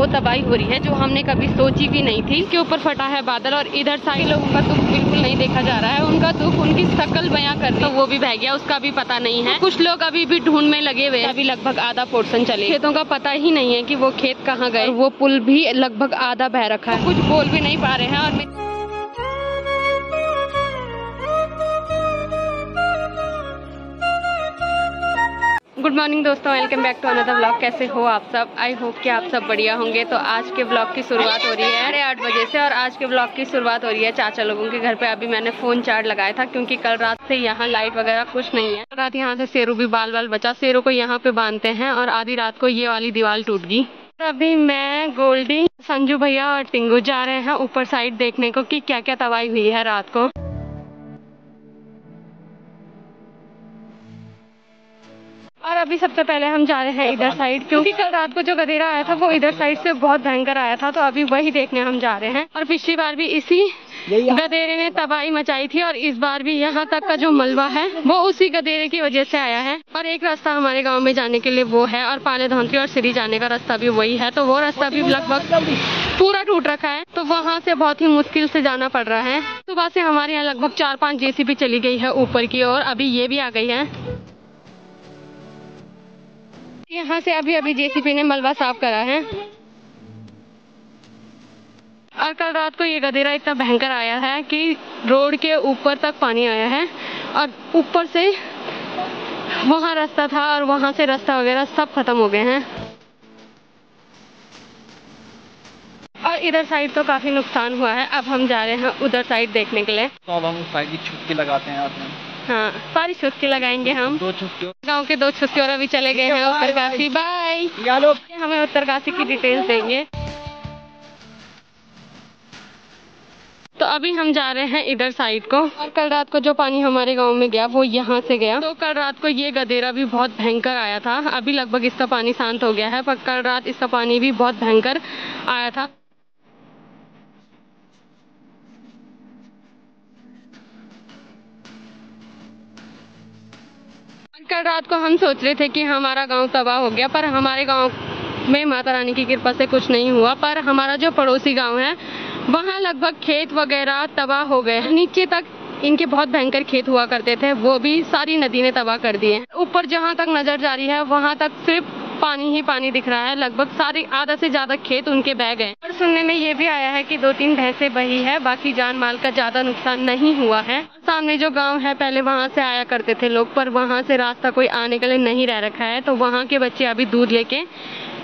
वो तबाही हो रही है जो हमने कभी सोची भी नहीं थी। के ऊपर फटा है बादल और इधर सारे लोगों का दुख बिल्कुल नहीं देखा जा रहा है। उनका दुख उनकी शक्ल बयां कर रही है, तो वो भी बह गया, उसका भी पता नहीं है। कुछ लोग अभी भी ढूंढ में लगे हुए हैं। अभी लगभग आधा पोर्शन चले, खेतों का पता ही नहीं है कि वो खेत कहाँ गए। वो पुल भी लगभग आधा बह रखा है, कुछ बोल भी नहीं पा रहे हैं। और गुड मॉर्निंग दोस्तों, welcome back to another vlog. कैसे हो आप सब? आई होप कि आप सब बढ़िया होंगे। तो आज के व्लॉग की शुरुआत हो रही है 8:30 बजे से और आज के व्लॉग की शुरुआत हो रही है चाचा लोगों के घर पे। अभी मैंने फोन चार्ज लगाया था क्योंकि कल रात से यहाँ लाइट वगैरह कुछ नहीं है। रात यहाँ से शेरू भी बाल बचा, शेरू को यहाँ पे बांधते हैं और आधी रात को ये वाली दीवार टूट गई। अभी मैं, गोल्डी, संजू भैया और टिंगू जा रहे हैं ऊपर साइड देखने को कि क्या क्या तबाही हुई है रात को। और अभी सबसे पहले हम जा रहे हैं इधर साइड, क्योंकि कल रात को जो गधेरा आया था वो इधर साइड से बहुत भयंकर आया था। तो अभी वही देखने हम जा रहे हैं। और पिछली बार भी इसी गधेरे ने तबाही मचाई थी और इस बार भी यहाँ तक का जो मलबा है वो उसी गधेरे की वजह से आया है। और एक रास्ता हमारे गाँव में जाने के लिए वो है और पाले धौंतरी और सिरी जाने का रास्ता भी वही है। तो वो रास्ता भी लगभग पूरा टूट रखा है, तो वहाँ से बहुत ही मुश्किल से जाना पड़ रहा है। सुबह से हमारे यहाँ लगभग 4-5 जेसीबी चली गई है ऊपर की ओर, अभी ये भी आ गई है। यहाँ से अभी जेसीबी ने मलबा साफ करा है। और कल रात को ये गधेरा इतना भयंकर आया है कि रोड के ऊपर तक पानी आया है और ऊपर से वहाँ रास्ता था और वहाँ से रास्ता वगैरह सब खत्म हो गए हैं। और इधर साइड तो काफी नुकसान हुआ है। अब हम जा रहे हैं उधर साइड देखने के लिए। तो अब हम साइड की छुट्टी लगाते हैं। हाँ, सारी छुट्टी लगाएंगे हम। 2 छुट्टी, गाँव के 2 छुट्टी और अभी चले गए हैं उत्तरकाशी। बाय। हमें उत्तरकाशी की डिटेल्स देंगे। तो अभी हम जा रहे हैं इधर साइड को। और कल रात को जो पानी हमारे गांव में गया वो यहाँ से गया। तो कल रात को ये गधेरा भी बहुत भयंकर आया था। अभी लगभग इसका पानी शांत हो गया है, पर कल रात इसका पानी भी बहुत भयंकर आया था। कल रात को हम सोच रहे थे कि हमारा गांव तबाह हो गया, पर हमारे गांव में माता रानी की कृपा से कुछ नहीं हुआ। पर हमारा जो पड़ोसी गांव है वहां लगभग खेत वगैरह तबाह हो गए। नीचे तक इनके बहुत भयंकर खेत हुआ करते थे, वो भी सारी नदी ने तबाह कर दिए। ऊपर जहां तक नजर जा रही है वहां तक सिर्फ पानी ही पानी दिख रहा है। लगभग सारे आधा से ज्यादा खेत उनके बह गए। और सुनने में ये भी आया है कि 2-3 भैंसें बही है, बाकी जान माल का ज्यादा नुकसान नहीं हुआ है। सामने जो गांव है पहले वहां से आया करते थे लोग, पर वहां से रास्ता कोई आने के लिए नहीं रह रखा है। तो वहां के बच्चे अभी दूध लेके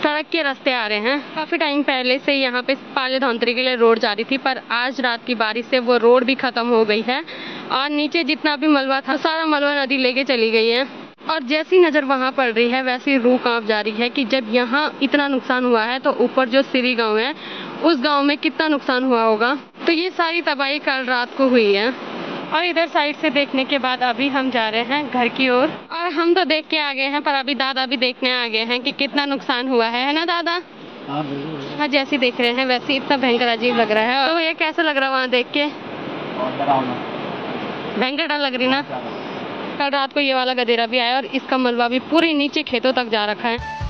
सड़क के रास्ते आ रहे हैं। काफी टाइम पहले से यहाँ पे पाले धौंतरी के लिए रोड जा रही थी, पर आज रात की बारिश से वो रोड भी खत्म हो गई है और नीचे जितना भी मलबा था सारा मलबा नदी लेके चली गई है। और जैसी नजर वहाँ पड़ रही है वैसी रूह कांप जा रही है कि जब यहाँ इतना नुकसान हुआ है तो ऊपर जो सिरी गांव है उस गांव में कितना नुकसान हुआ होगा। तो ये सारी तबाही कल रात को हुई है। और इधर साइड से देखने के बाद अभी हम जा रहे हैं घर की ओर। और हम तो देख के आ गए हैं, पर अभी दादा भी देखने आ गए हैं कि कितना नुकसान हुआ है ना दादा? हाँ, जैसे देख रहे हैं वैसे इतना भयंकर अजीब लग रहा है। तो ये कैसा लग रहा है वहाँ देख के? भयंकर डर लग रही ना? कल रात को ये वाला गधेरा भी आया और इसका मलबा भी पूरे नीचे खेतों तक जा रखा है।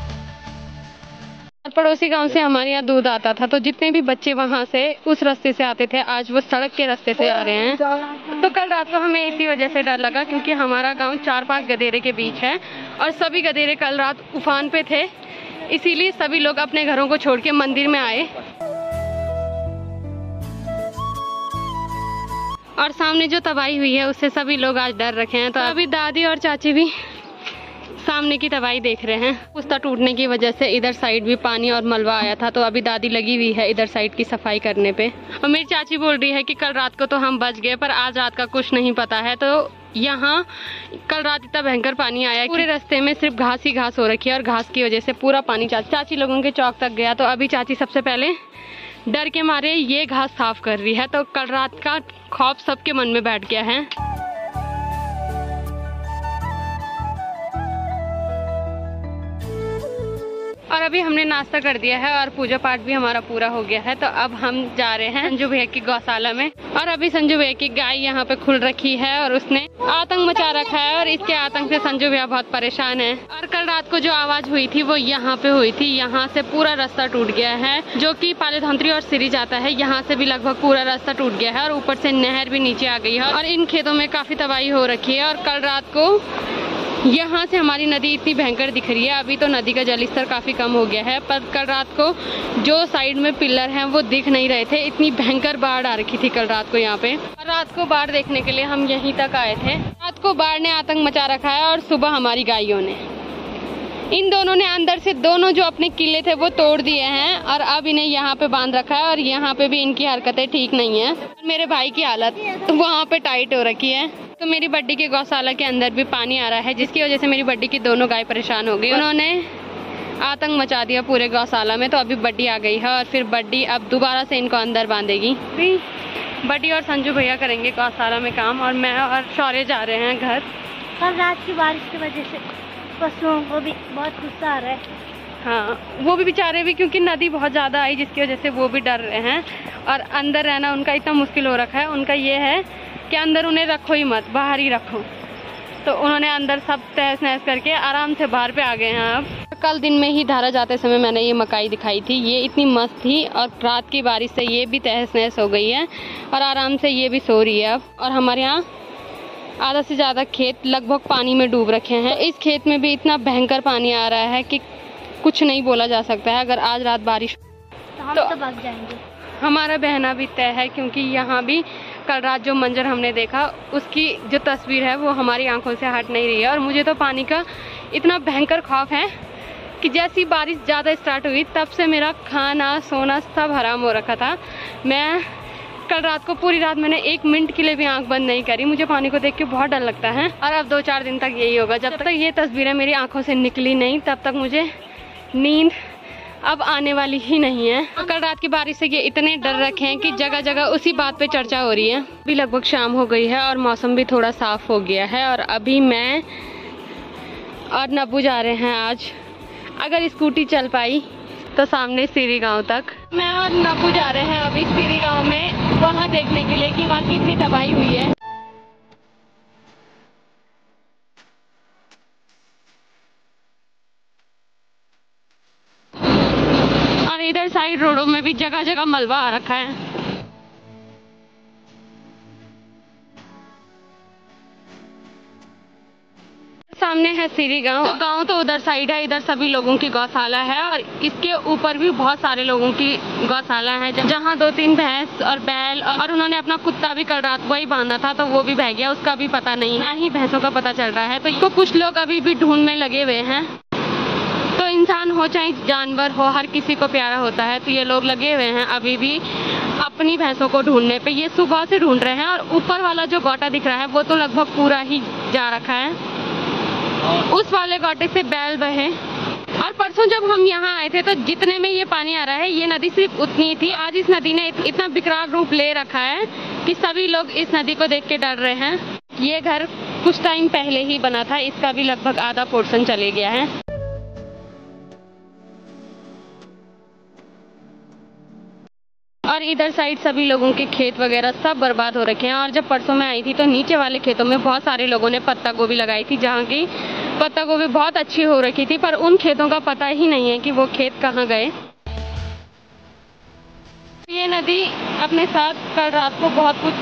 पड़ोसी गांव से हमारे यहाँ दूध आता था, तो जितने भी बच्चे वहाँ से उस रास्ते से आते थे आज वो सड़क के रास्ते से आ रहे हैं। तो कल रात को हमें इसी वजह से डर लगा क्योंकि हमारा गांव 4-5 गधेरे के बीच है और सभी गधेरे कल रात उफान पे थे, इसीलिए सभी लोग अपने घरों को छोड़ के मंदिर में आए। और सामने जो तबाही हुई है उससे सभी लोग आज डर रखे हैं। तो अभी दादी और चाची भी सामने की तबाही देख रहे हैं। पुस्ता टूटने की वजह से इधर साइड भी पानी और मलबा आया था, तो अभी दादी लगी हुई है इधर साइड की सफाई करने पे। और मेरी चाची बोल रही है कि कल रात को तो हम बच गए, पर आज रात का कुछ नहीं पता है। तो यहाँ कल रात इतना भयंकर पानी आया, पूरे रास्ते में सिर्फ घास ही घास हो रखी है और घास की वजह से पूरा पानी चाची लोगों के चौक तक गया। तो अभी चाची सबसे पहले डर के मारे ये घास साफ कर रही है। तो कल रात का खौफ सबके मन में बैठ गया है। और अभी हमने नाश्ता कर दिया है और पूजा पाठ भी हमारा पूरा हो गया है। तो अब हम जा रहे हैं संजू भैया की गौशाला में। और अभी संजू भैया की गाय यहाँ पे खुल रखी है और उसने आतंक मचा रखा है और इसके आतंक से संजू भैया बहुत परेशान है। और कल रात को जो आवाज हुई थी वो यहाँ पे हुई थी। यहाँ से पूरा रास्ता टूट गया है जो कि पालेधंत्री और सिरी जाता है। यहाँ से भी लगभग पूरा रास्ता टूट गया है और ऊपर से नहर भी नीचे आ गई है और इन खेतों में काफी तबाही हो रखी है। और कल रात को यहाँ से हमारी नदी इतनी भयंकर दिख रही है। अभी तो नदी का जलस्तर काफी कम हो गया है, पर कल रात को जो साइड में पिलर हैं वो दिख नहीं रहे थे। इतनी भयंकर बाढ़ आ रखी थी कल रात को यहाँ पे। और रात को बाढ़ देखने के लिए हम यहीं तक आए थे। रात को बाढ़ ने आतंक मचा रखा है और सुबह हमारी गायों ने, इन दोनों ने अंदर से दोनों जो अपने किले थे वो तोड़ दिए हैं और अब इन्हें यहाँ पे बांध रखा है। और यहाँ पे भी इनकी हरकतें ठीक नहीं है। मेरे भाई की हालत तो वहाँ पे टाइट हो रखी है। तो मेरी बड्डी के गौशाला के अंदर भी पानी आ रहा है जिसकी वजह से मेरी बड्डी की दोनों गाय परेशान हो गई। उन्होंने आतंक मचा दिया पूरे गौशाला में। तो अभी बड्डी आ गई है और फिर बड्डी अब दोबारा से इनको अंदर बांधेगी। बड्डी और संजू भैया करेंगे गौशाला में काम और मैं और शौर्य जा रहे हैं घर। कल रात की बारिश की वजह से पशुओं को भी बहुत गुस्सा आ रहा है। हाँ, वो भी बेचारे भी, क्योंकि नदी बहुत ज़्यादा आई जिसकी वजह से वो भी डर रहे हैं। और अंदर रहना उनका इतना मुश्किल हो रखा है। उनका ये है कि अंदर उन्हें रखो ही मत, बाहर ही रखो। तो उन्होंने अंदर सब तहस नहस करके आराम से बाहर पे आ गए हैं। अब कल दिन में ही धारा जाते समय मैंने ये मकाई दिखाई थी, ये इतनी मस्त थी और रात की बारिश से ये भी तहस नहस हो गई है और आराम से ये भी सो रही है अब। और हमारे यहाँ आधा से ज़्यादा खेत लगभग पानी में डूब रखे हैं। इस खेत में भी इतना भयंकर पानी आ रहा है कि कुछ नहीं बोला जा सकता है। अगर आज रात बारिश तो हम तो भाग जाएंगे। हमारा बहना भी तय है, क्योंकि यहाँ भी कल रात जो मंजर हमने देखा उसकी जो तस्वीर है वो हमारी आंखों से हट नहीं रही है। और मुझे तो पानी का इतना भयंकर खौफ है कि जैसी बारिश ज़्यादा स्टार्ट हुई तब से मेरा खाना सोना सब हराम हो रखा था। मैं कल रात को पूरी रात मैंने 1 मिनट के लिए भी आंख बंद नहीं करी। मुझे पानी को देख के बहुत डर लगता है और अब 2-4 दिन तक यही होगा। जब तक ये तस्वीरें मेरी आंखों से निकली नहीं तब तक मुझे नींद अब आने वाली ही नहीं है। कल रात की बारिश से ये इतने डर रखे हैं कि जगह जगह उसी बात पे चर्चा हो रही है। अभी लगभग शाम हो गई है और मौसम भी थोड़ा साफ हो गया है। और अभी मैं और नब्बू जा रहे हैं आज, अगर स्कूटी चल पाई तो सामने सीरी गांव तक। मैं और नब्बू जा रहे हैं अभी सीरी गांव में, वहाँ देखने के लिए कि वहाँ कितनी तबाही हुई है। और इधर साइड रोडों में भी जगह जगह मलबा आ रखा है। सामने है सीरी गांव। गांव तो उधर साइड है, इधर सभी लोगों की गौशाला है और इसके ऊपर भी बहुत सारे लोगों की गौशाला है जहाँ 2-3 भैंस और बैल और उन्होंने अपना कुत्ता भी कल रात को ही बांधा था तो वो भी बह गया, उसका भी पता नहीं है, ही भैंसों का पता चल रहा है। तो कुछ लोग अभी भी ढूंढने लगे हुए हैं। तो इंसान हो चाहे जानवर हो, हर किसी को प्यारा होता है। तो ये लोग लगे हुए हैं अभी भी अपनी भैंसों को ढूंढने पे। ये सुबह से ढूंढ रहे हैं और ऊपर वाला जो गोटा दिख रहा है वो तो लगभग पूरा ही जा रखा है। उस वाले गोटे से बैल बहे। और परसों जब हम यहाँ आए थे तो जितने में ये पानी आ रहा है ये नदी सिर्फ उतनी ही थी। आज इस नदी ने इतना विकराल रूप ले रखा है कि सभी लोग इस नदी को देख के डर रहे हैं। ये घर कुछ टाइम पहले ही बना था, इसका भी लगभग आधा पोर्शन चले गया है। और इधर साइड सभी लोगों के खेत वगैरह सब बर्बाद हो रखे हैं। और जब परसों मैं आई थी तो नीचे वाले खेतों में बहुत सारे लोगों ने पत्ता गोभी लगाई थी, जहाँ की पत्ता गोभी बहुत अच्छी हो रखी थी, पर उन खेतों का पता ही नहीं है कि वो खेत कहाँ गए। ये नदी अपने साथ कल रात को बहुत कुछ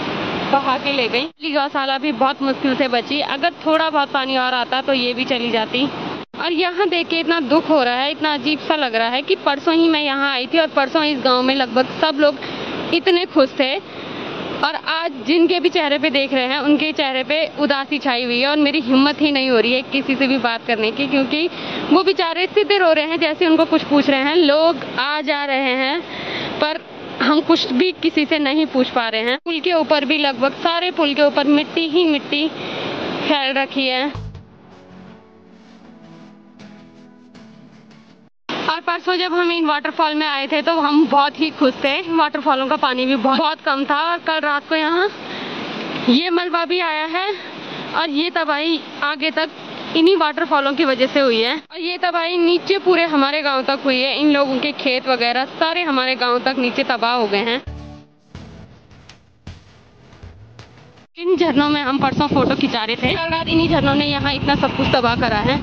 बहा के ले गई। गौशाला भी बहुत मुश्किल से बची, अगर थोड़ा बहुत पानी और आता तो ये भी चली जाती। और यहाँ देख के इतना दुख हो रहा है, इतना अजीब सा लग रहा है कि परसों ही मैं यहाँ आई थी और परसों इस गांव में लगभग सब लोग इतने खुश थे और आज जिनके भी चेहरे पे देख रहे हैं उनके चेहरे पे उदासी छाई हुई है। और मेरी हिम्मत ही नहीं हो रही है किसी से भी बात करने की, क्योंकि वो बेचारे सीधे रो रहे हैं जैसे उनको कुछ पूछ रहे हैं। लोग आ जा रहे हैं पर हम कुछ भी किसी से नहीं पूछ पा रहे हैं। पुल के ऊपर भी लगभग सारे पुल के ऊपर मिट्टी ही मिट्टी फैल रखी है। और परसों जब हम इन वाटरफॉल में आए थे तो हम बहुत ही खुश थे। वाटरफॉलों का पानी भी बहुत कम था और कल रात को यहाँ ये मलबा भी आया है और ये तबाही आगे तक इन्हीं वाटरफॉलों की वजह से हुई है। और ये तबाही नीचे पूरे हमारे गांव तक हुई है। इन लोगों के खेत वगैरह सारे हमारे गांव तक नीचे तबाह हो गए हैं। इन झरनों में हम परसों फोटो खिंचा रहे थे। कल रात इन्हीं झरनों ने यहाँ इतना सब कुछ तबाह करा है।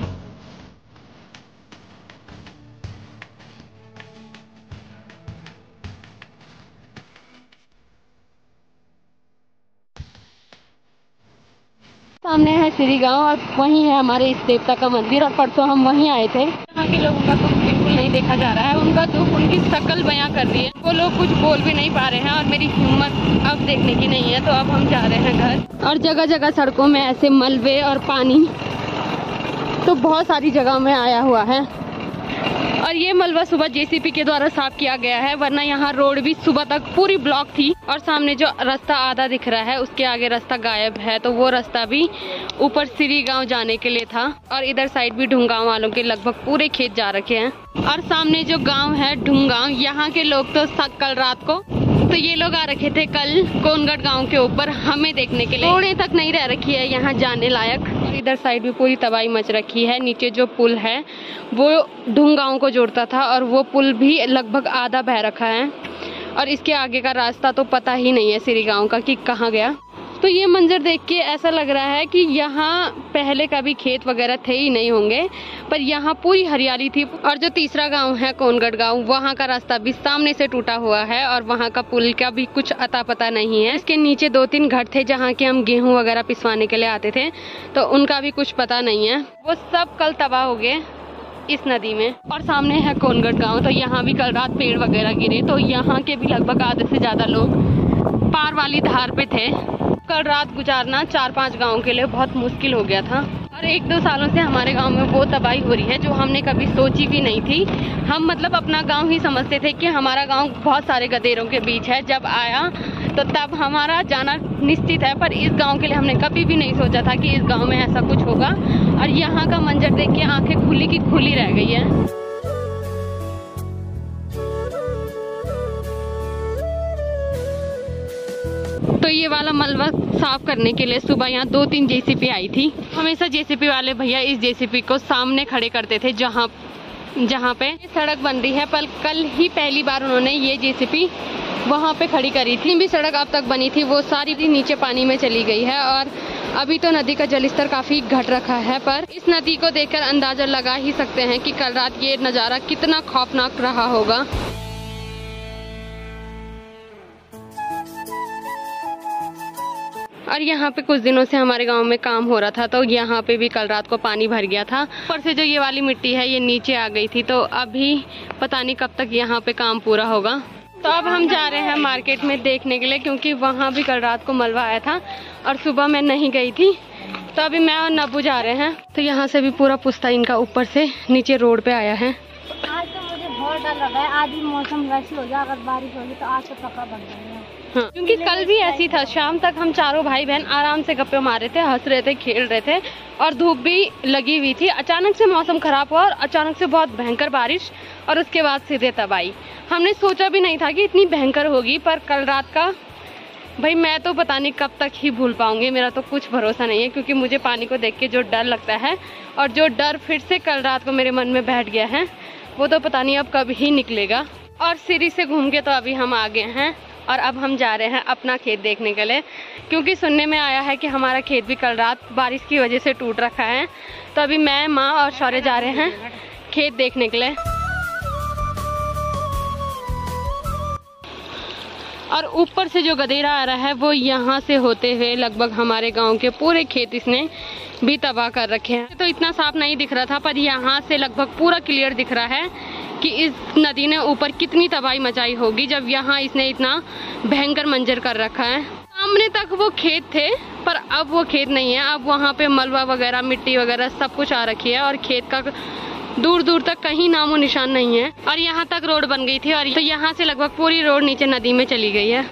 सामने है श्री गांव और वहीं है हमारे इस देवता का मंदिर। और परसों हम वहीं आए थे। यहाँ के लोगों का दुख बिल्कुल नहीं देखा जा रहा है। उनका दुख उनकी शक्ल बयां कर रही है। वो लोग कुछ बोल भी नहीं पा रहे हैं और मेरी हिम्मत अब देखने की नहीं है। तो अब हम जा रहे हैं घर। और जगह जगह सड़कों में ऐसे मलबे और पानी तो बहुत सारी जगह में आया हुआ है। और ये मलबा सुबह जेसीबी के द्वारा साफ किया गया है, वरना यहाँ रोड भी सुबह तक पूरी ब्लॉक थी। और सामने जो रास्ता आधा दिख रहा है उसके आगे रास्ता गायब है। तो वो रास्ता भी ऊपर श्री गांव जाने के लिए था। और इधर साइड भी ढुंगांव वालों के लगभग पूरे खेत जा रखे हैं। और सामने जो गांव है ढुंगांव, यहाँ के लोग तो कल रात को तो ये लोग आ रखे थे कल कोनगढ़ गांव के ऊपर हमें देखने के लिए। थोड़े तक नहीं रह रखी है यहाँ जाने लायक। और इधर साइड भी पूरी तबाही मच रखी है। नीचे जो पुल है वो ढुंगांव को जोड़ता था और वो पुल भी लगभग आधा बह रखा है। और इसके आगे का रास्ता तो पता ही नहीं है श्री गांव का कि कहाँ गया। तो ये मंजर देख के ऐसा लग रहा है कि यहाँ पहले कभी खेत वगैरह थे ही नहीं होंगे, पर यहाँ पूरी हरियाली थी। और जो तीसरा गांव है कोनगढ़ गांव, वहाँ का रास्ता भी सामने से टूटा हुआ है और वहाँ का पुल का भी कुछ अता पता नहीं है। इसके नीचे 2-3 घर थे जहाँ के हम गेहूँ वगैरह पिसवाने के लिए आते थे, तो उनका भी कुछ पता नहीं है। वो सब कल तबाह हो गए इस नदी में। और सामने है कोनगढ़ गाँव, तो यहाँ भी कल रात पेड़ वगैरह गिरे, तो यहाँ के भी लगभग आधे से ज्यादा लोग पार वाली धार पे थे। कल रात गुजारना 4-5 गाँव के लिए बहुत मुश्किल हो गया था। और 1-2 सालों से हमारे गांव में वो तबाही हो रही है जो हमने कभी सोची भी नहीं थी। हम मतलब अपना गांव ही समझते थे कि हमारा गांव बहुत सारे गधेरों के बीच है। जब आया तो तब हमारा जाना निश्चित है, पर इस गांव के लिए हमने कभी भी नहीं सोचा था कि इस गांव में ऐसा कुछ होगा। और यहाँ का मंजर देख के आंखें खुली की खुली रह गई है। तो ये वाला मलबा साफ करने के लिए सुबह यहाँ 2-3 जेसीबी आई थी। हमेशा जेसीबी वाले भैया इस जेसीबी को सामने खड़े करते थे जहाँ पे सड़क बन रही है। पर कल ही पहली बार उन्होंने ये जेसीबी वहाँ पे खड़ी करी थी। भी सड़क अब तक बनी थी वो सारी नीचे पानी में चली गई है। और अभी तो नदी का जलस्तर काफी घट रखा है, पर इस नदी को देखकर अंदाजा लगा ही सकते हैं कि कल रात ये नज़ारा कितना खौफनाक रहा होगा। और यहाँ पे कुछ दिनों से हमारे गांव में काम हो रहा था, तो यहाँ पे भी कल रात को पानी भर गया था। ऊपर से जो ये वाली मिट्टी है ये नीचे आ गई थी, तो अभी पता नहीं कब तक यहाँ पे काम पूरा होगा। तो अब हम जा रहे हैं मार्केट में देखने के लिए, क्योंकि वहाँ भी कल रात को मलबा आया था और सुबह मैं नहीं गई थी। तो अभी मैं और नब्बू जा रहे हैं। तो यहाँ से भी पूरा पुश्ता इनका ऊपर से नीचे रोड पे आया है। आज तो मुझे बहुत डर लगा है। आज भी मौसम वैसी हो जाए, अगर बारिश होगी तो आज तो पक्का बन जाएगा। हाँ, क्योंकि कल भी ऐसी था। शाम तक हम चारों भाई बहन आराम से गप्पे मार रहे थे, हंस रहे थे, खेल रहे थे और धूप भी लगी हुई थी। अचानक से मौसम खराब हुआ और अचानक से बहुत भयंकर बारिश और उसके बाद सीधे तबाही। हमने सोचा भी नहीं था कि इतनी भयंकर होगी। पर कल रात का भाई मैं तो पता नहीं कब तक ही भूल पाऊंगी। मेरा तो कुछ भरोसा नहीं है, क्योंकि मुझे पानी को देख के जो डर लगता है और जो डर फिर से कल रात को मेरे मन में बैठ गया है, वो तो पता नहीं अब कब ही निकलेगा। और सीरी से घूम के तो अभी हम आ गए हैं और अब हम जा रहे हैं अपना खेत देखने के लिए, क्योंकि सुनने में आया है कि हमारा खेत भी कल रात बारिश की वजह से टूट रखा है। तो अभी मैं, माँ और शौर्य जा रहे हैं खेत देखने के लिए। और ऊपर से जो गधेरा आ रहा है वो यहाँ से होते हुए लगभग हमारे गांव के पूरे खेत इसने भी तबाह कर रखे हैं। तो इतना साफ नहीं दिख रहा था, पर यहाँ से लगभग पूरा क्लियर दिख रहा है कि इस नदी ने ऊपर कितनी तबाही मचाई होगी जब यहाँ इसने इतना भयंकर मंजर कर रखा है। सामने तक वो खेत थे, पर अब वो खेत नहीं है। अब वहाँ पे मलबा वगैरह, मिट्टी वगैरह सब कुछ आ रखी है और खेत का दूर दूर तक कहीं नामो निशान नहीं है। और यहाँ तक रोड बन गई थी और तो यहाँ से लगभग पूरी रोड नीचे नदी में चली गई है।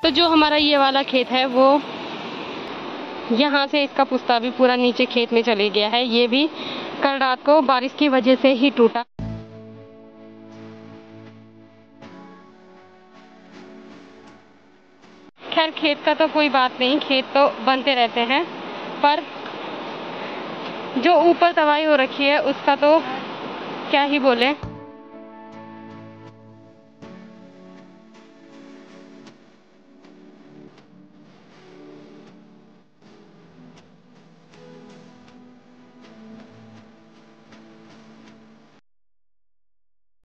तो जो हमारा ये वाला खेत है वो यहाँ से इसका पुश्ता भी पूरा नीचे खेत में चले गया है। ये भी कल रात को बारिश की वजह से ही टूटा। खैर खेत का तो कोई बात नहीं, खेत तो बनते रहते हैं, पर जो ऊपर तबाही हो रखी है उसका तो क्या ही बोले।